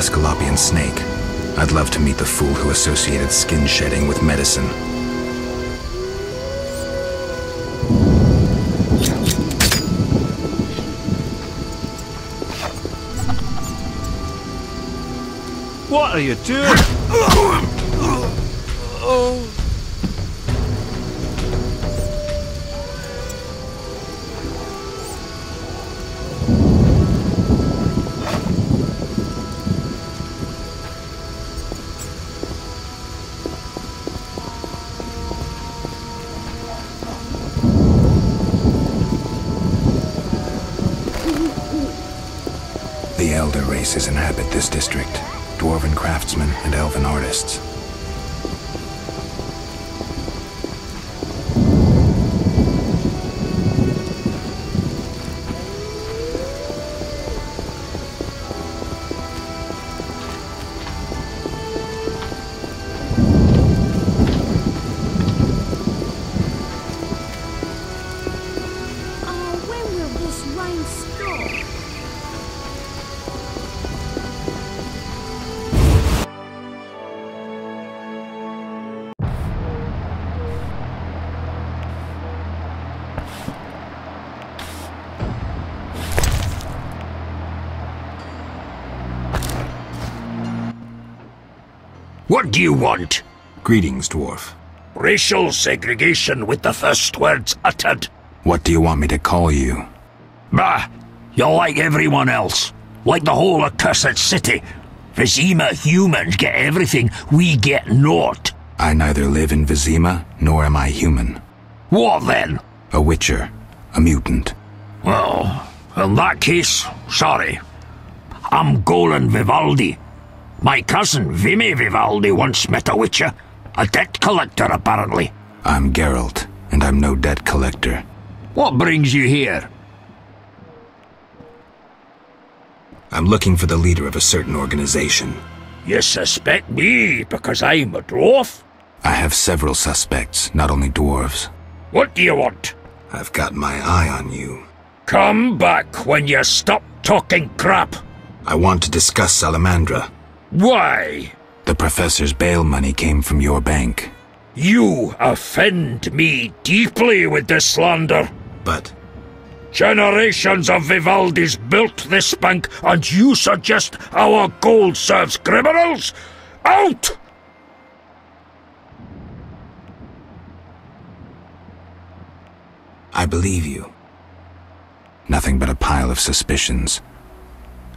Escalopian snake. I'd love to meet the fool who associated skin shedding with medicine. What are you doing? The elder races inhabit this district. Dwarven craftsmen and elven artists. When will this rain stop? What do you want? Greetings, dwarf. Racial segregation with the first words uttered. What do you want me to call you? Bah! You're like everyone else. Like the whole accursed city. Vizima humans get everything, we get naught. I neither live in Vizima, nor am I human. What then? A witcher. A mutant. Well, in that case, sorry. I'm Golan Vivaldi. My cousin Vimy Vivaldi once met a witcher. A debt collector, apparently. I'm Geralt, and I'm no debt collector. What brings you here? I'm looking for the leader of a certain organization. You suspect me because I'm a dwarf? I have several suspects, not only dwarves. What do you want? I've got my eye on you. Come back when you stop talking crap. I want to discuss Salamandra. Why? The professor's bail money came from your bank. You offend me deeply with this slander. But Generations of Vivaldis built this bank, and you suggest our gold serves criminals? Out! I believe you. Nothing but a pile of suspicions.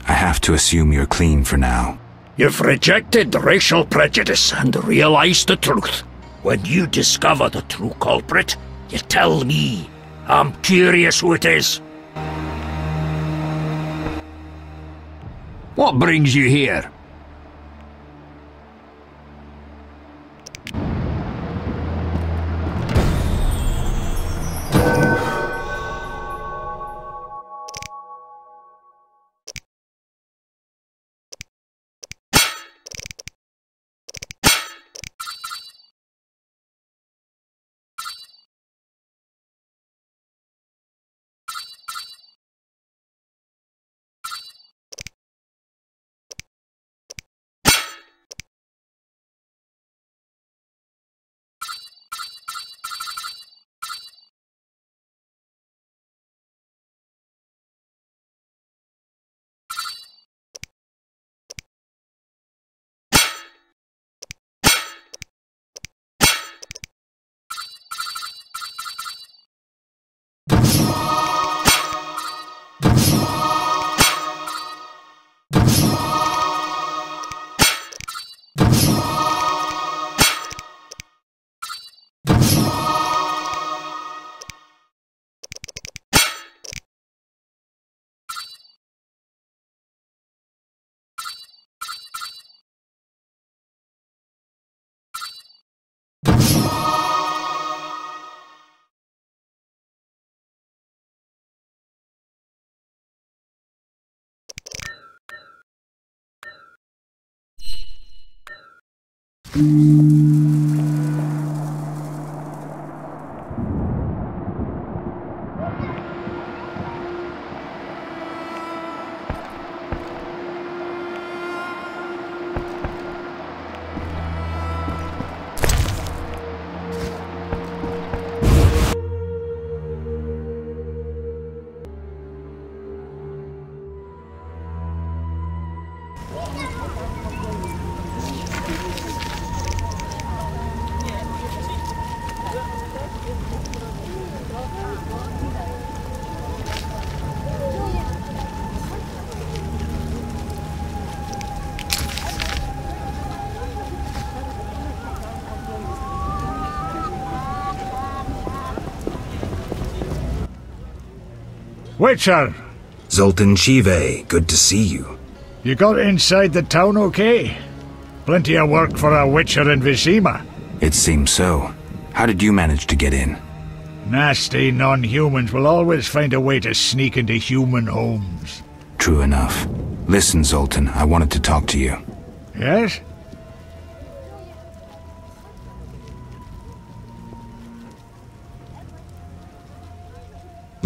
I have to assume you're clean for now. You've rejected racial prejudice and realized the truth. When you discover the true culprit, you tell me. I'm curious who it is. What brings you here? Witcher, Zoltan Chive, good to see you. you got inside the town okay? Plenty of work for a Witcher in Vizima. It seems so. How did you manage to get in? Nasty non-humans will always find a way to sneak into human homes. True enough. Listen, Zoltan, I wanted to talk to you. Yes?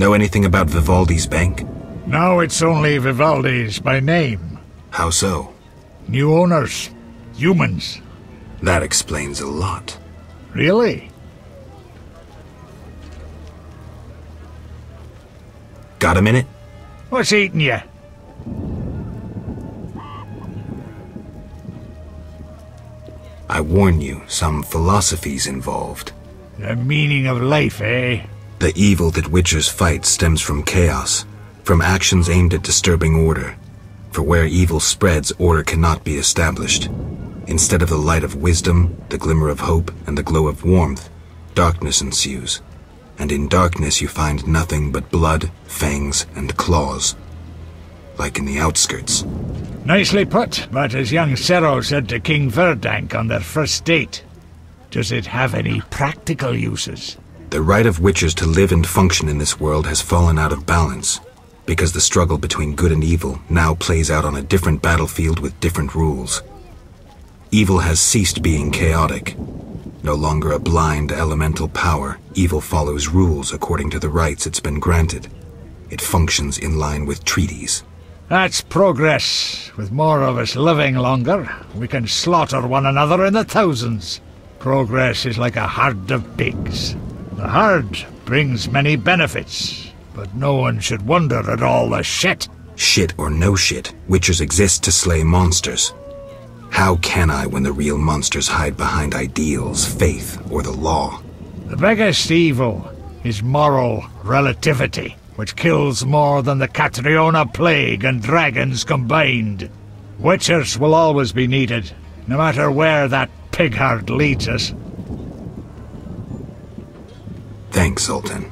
Know anything about Vivaldi's bank? Now it's only Vivaldi's by name. How so? New owners. Humans. That explains a lot. Really? Got a minute? What's eating you? I warn you, some philosophy's involved. The meaning of life, eh? The evil that Witchers fight stems from chaos, from actions aimed at disturbing order. For where evil spreads, order cannot be established. Instead of the light of wisdom, the glimmer of hope, and the glow of warmth, darkness ensues. And in darkness you find nothing but blood, fangs, and claws. Like in the outskirts. Nicely put, but as young Cero said to King Verdank on their first date, does it have any practical uses? The right of Witchers to live and function in this world has fallen out of balance, because the struggle between good and evil now plays out on a different battlefield with different rules. Evil has ceased being chaotic. No longer a blind elemental power, evil follows rules according to the rights it's been granted. It functions in line with treaties. That's progress. With more of us living longer, we can slaughter one another in the thousands. Progress is like a herd of pigs. The herd brings many benefits, but no one should wonder at all the shit. Shit or no shit, Witchers exist to slay monsters. How can I when the real monsters hide behind ideals, faith, or the law? The biggest evil is moral relativity, which kills more than the Catriona plague and dragons combined. Witchers will always be needed, no matter where that pig herd leads us. Thanks, Zoltan.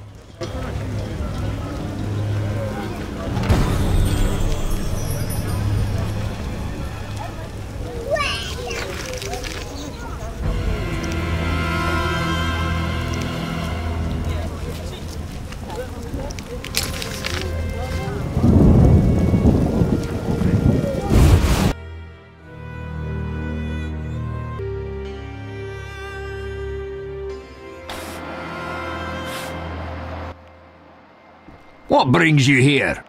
What brings you here?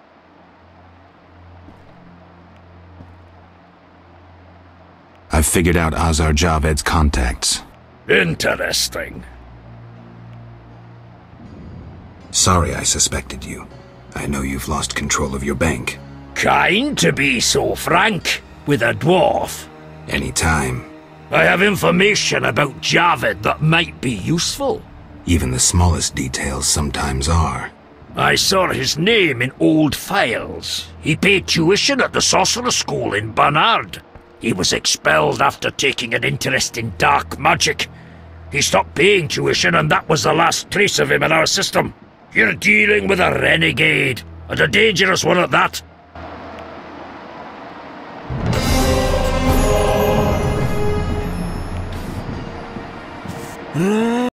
I've figured out Azar Javed's contacts. Interesting. Sorry I suspected you. I know you've lost control of your bank. Kind to be so frank with a dwarf. Anytime. I have information about Javed that might be useful. Even the smallest details sometimes are. I saw his name in old files. He paid tuition at the sorcerer school in Barnard. He was expelled after taking an interest in dark magic. He stopped paying tuition and that was the last trace of him in our system. You're dealing with a renegade, and a dangerous one at that.